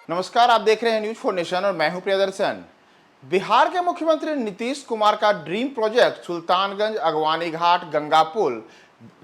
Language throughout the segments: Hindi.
नमस्कार, आप देख रहे हैं न्यूज 4 नेशन और मैं हूं प्रियदर्शन। बिहार के मुख्यमंत्री नीतीश कुमार का ड्रीम प्रोजेक्ट सुल्तानगंज अगवानी घाट गंगा पुल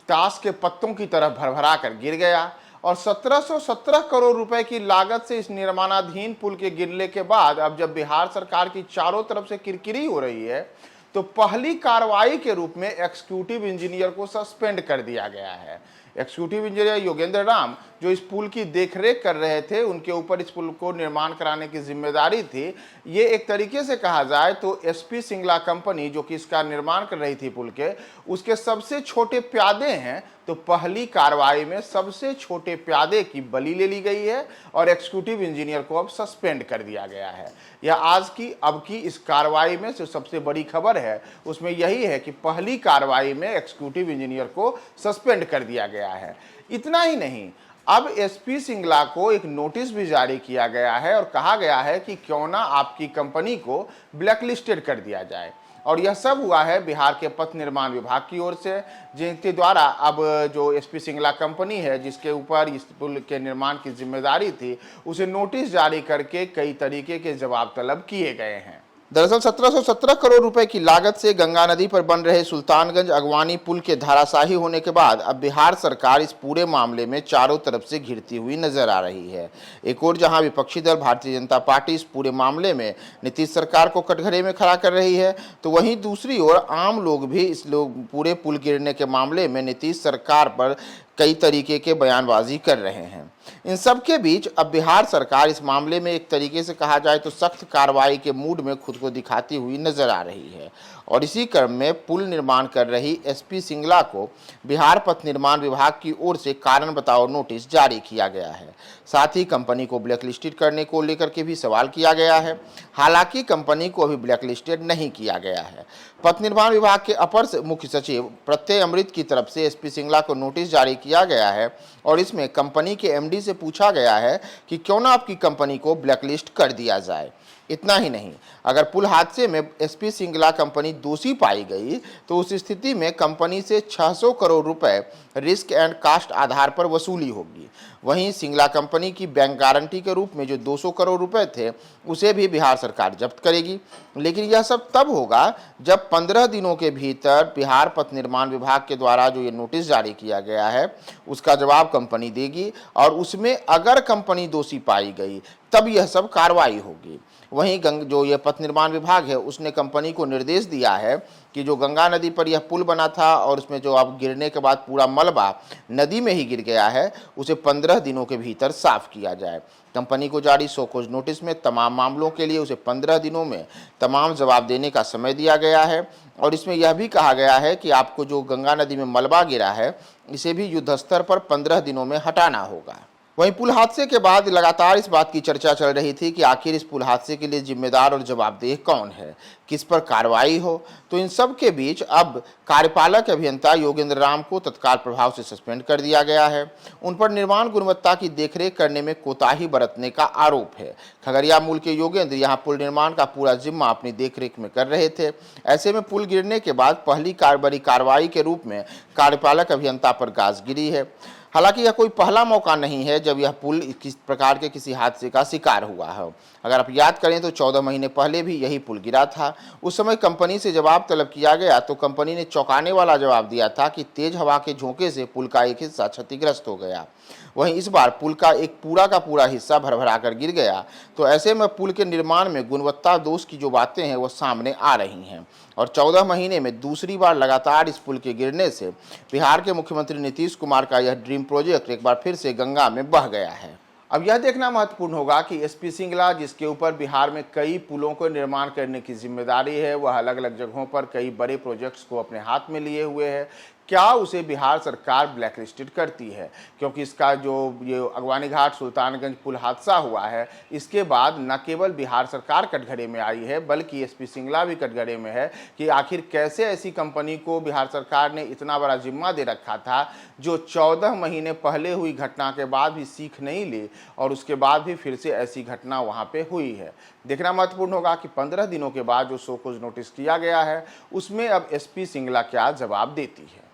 ताश के पत्तों की तरह भरभरा कर गिर गया और 1717 करोड़ रुपए की लागत से इस निर्माणाधीन पुल के गिरने के बाद अब जब बिहार सरकार की चारों तरफ से किरकिरी हो रही है तो पहली कार्रवाई के रूप में एग्जीक्यूटिव इंजीनियर को सस्पेंड कर दिया गया है। एग्जीक्यूटिव इंजीनियर योगेंद्र राम जो इस पुल की देखरेख कर रहे थे, उनके ऊपर इस पुल को निर्माण कराने की जिम्मेदारी थी। ये एक तरीके से कहा जाए तो एसपी सिंगला कंपनी जो कि इसका निर्माण कर रही थी पुल के, उसके सबसे छोटे प्यादे हैं। तो पहली कार्रवाई में सबसे छोटे प्यादे की बलि ले ली गई है और एग्जीक्यूटिव इंजीनियर को अब सस्पेंड कर दिया गया है। यह आज की अब की इस कार्रवाई में जो सबसे बड़ी खबर है उसमें यही है कि पहली कार्रवाई में एग्जीक्यूटिव इंजीनियर को सस्पेंड कर दिया गया है। इतना ही नहीं, अब एसपी सिंगला को एक नोटिस भी जारी किया गया है और कहा गया है कि क्यों ना आपकी कंपनी को ब्लैकलिस्टेड कर दिया जाए। और यह सब हुआ है बिहार के पथ निर्माण विभाग की ओर से, जिनके द्वारा अब जो एसपी सिंगला कंपनी है जिसके ऊपर इस पुल के निर्माण की जिम्मेदारी थी, उसे नोटिस जारी करके कई तरीके के जवाब तलब किए गए हैं। दरअसल 1717 करोड़ रुपए की लागत से गंगा नदी पर बन रहे सुल्तानगंज अगवानी पुल के धराशायी होने के बाद अब बिहार सरकार इस पूरे मामले में चारों तरफ से घिरती हुई नजर आ रही है। एक और जहां विपक्षी दल भारतीय जनता पार्टी इस पूरे मामले में नीतीश सरकार को कटघरे में खड़ा कर रही है, तो वहीं दूसरी ओर आम लोग भी इस पूरे पुल गिरने के मामले में नीतीश सरकार पर कई तरीके के बयानबाजी कर रहे हैं। इन सब के बीच अब बिहार सरकार इस मामले में एक तरीके से कहा जाए तो सख्त कार्रवाई के मूड में खुद को दिखाती हुई नजर आ रही है और इसी क्रम में पुल निर्माण कर रही एसपी सिंगला को बिहार पथ निर्माण विभाग की ओर से कारण बताओ नोटिस जारी किया गया है। साथ ही कंपनी को ब्लैकलिस्टेड करने को लेकर के भी सवाल किया गया है। हालांकि कंपनी को अभी ब्लैकलिस्टेड नहीं किया गया है। पथ निर्माण विभाग के अपर मुख्य सचिव प्रत्यय अमृत की तरफ से एसपी सिंगला को नोटिस जारी किया गया है और इसमें कंपनी के एमडी से पूछा गया है कि क्यों ना आपकी कंपनी को ब्लैकलिस्ट कर दिया जाए। इतना ही नहीं, अगर पुल हादसे में एसपी सिंगला कंपनी दोषी पाई गई तो उस स्थिति में कंपनी से 600 करोड़ रुपए रिस्क एंड कास्ट आधार पर वसूली होगी। वहीं सिंगला कंपनी की बैंक गारंटी के रूप में जो 200 करोड़ रुपए थे उसे भी बिहार सरकार जब्त करेगी। लेकिन यह सब तब होगा जब 15 दिनों के भीतर बिहार पथ निर्माण विभाग के द्वारा जो ये नोटिस जारी किया गया है उसका जवाब कंपनी देगी और उसमें अगर कंपनी दोषी पाई गई तब यह सब कार्रवाई होगी। वहीं जो यह पथ निर्माण विभाग है उसने कंपनी को निर्देश दिया है कि जो गंगा नदी पर यह पुल बना था और उसमें जो अब गिरने के बाद पूरा मलबा नदी में ही गिर गया है उसे 15 दिनों के भीतर साफ किया जाए। कंपनी को जारी शोकॉज नोटिस में तमाम मामलों के लिए उसे 15 दिनों में तमाम जवाब देने का समय दिया गया है और इसमें यह भी कहा गया है कि आपको जो गंगा नदी में मलबा गिरा है इसे भी युद्ध स्तर पर 15 दिनों में हटाना होगा। वहीं पुल हादसे के बाद लगातार इस बात की चर्चा चल रही थी कि आखिर इस पुल हादसे के लिए जिम्मेदार और जवाबदेह कौन है, किस पर कार्रवाई हो। तो इन सब के बीच अब कार्यपालक अभियंता योगेंद्र राम को तत्काल प्रभाव से सस्पेंड कर दिया गया है। उन पर निर्माण गुणवत्ता की देखरेख करने में कोताही बरतने का आरोप है। खगड़िया मूल के योगेंद्र यहां पुल निर्माण का पूरा जिम्मा अपनी देखरेख में कर रहे थे। ऐसे में पुल गिरने के बाद पहली बड़ी कार्रवाई के रूप में कार्यपालक अभियंता पर गाज गिरी है। हालांकि यह कोई पहला मौका नहीं है जब यह पुल किस प्रकार के किसी हादसे का शिकार हुआ है। अगर आप याद करें तो 14 महीने पहले भी यही पुल गिरा था। उस समय कंपनी से जवाब तलब किया गया तो कंपनी ने चौंकाने वाला जवाब दिया था कि तेज हवा के झोंके से पुल का एक हिस्सा क्षतिग्रस्त हो गया। वहीं इस बार पुल का एक पूरा का पूरा हिस्सा भरभरा कर गिर गया। तो ऐसे में पुल के निर्माण में गुणवत्ता दोष की जो बातें हैं वो सामने आ रही हैं और 14 महीने में दूसरी बार लगातार इस पुल के गिरने से बिहार के मुख्यमंत्री नीतीश कुमार का यह ड्रीम प्रोजेक्ट एक बार फिर से गंगा में बह गया है। अब यह देखना महत्वपूर्ण होगा कि एसपी सिंगला जिसके ऊपर बिहार में कई पुलों को निर्माण करने की जिम्मेदारी है, वह अलग अलग जगहों पर कई बड़े प्रोजेक्ट्स को अपने हाथ में लिए हुए है, क्या उसे बिहार सरकार ब्लैकलिस्टेड करती है? क्योंकि इसका जो ये अगवानी घाट सुल्तानगंज पुल हादसा हुआ है इसके बाद न केवल बिहार सरकार कटघरे में आई है बल्कि एसपी सिंगला भी कटघरे में है कि आखिर कैसे ऐसी कंपनी को बिहार सरकार ने इतना बड़ा जिम्मा दे रखा था जो 14 महीने पहले हुई घटना के बाद भी सीख नहीं ली और उसके बाद भी फिर से ऐसी घटना वहाँ पे हुई है। देखना महत्वपूर्ण होगा कि 15 दिनों के बाद जो शोकॉज नोटिस किया गया है उसमें अब एसपी सिंगला क्या जवाब देती है।